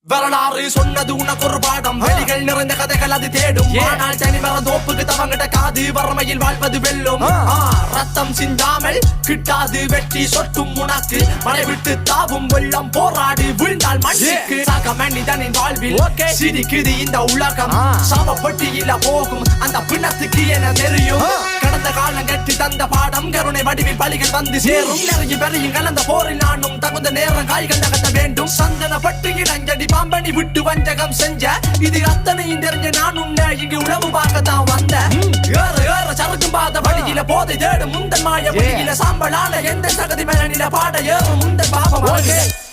வரலாறு சொன்னது உனக்கு ஒரு பாடம் வெளிகள் நிறைந்த கதைகள் அது தேடும் ஆனால் தனி மர தோப்புக்கு தவங்கிட்ட காது வறுமையில் வாழ்வது வெல்லும் ரத்தம் சிந்தாமல் கிட்டாது வெற்றி சொட்டும் உனக்கு மழை விட்டு தாவும் வெள்ளம் போராடி விழுந்தால் மண்ணுக்கு சக மனிதனின் வாழ்வில் சிரிக்குது இந்த உலகம் சமப்பட்டியில போகும் அந்த பிணத்துக்கு என தெரியும் கடந்த காலம் கட்டி தந்த பாடம் கருணை வடிவில் பலிகள் வந்து சேரும் நிறைய பெரியும் கலந்த போரில் நானும் தகுந்த நேரம் காய்கள் நகர்த்த வேண்டும் சந்தன பட்டு இளஞ்சடி பாம்பனி விட்டு வஞ்சகம் செஞ்ச இது அத்தனையும் தெரிஞ்ச நான் உன்னை இங்கு உணவு பார்க்கத்தான் வந்த ஏற ஏற சறுக்கும் பாத வழியில போதை தேடும் முந்தன் மாய வழியில சாம்பலான எந்த சகதி மேல நில பாட ஏறும் முந்தன் பாபம்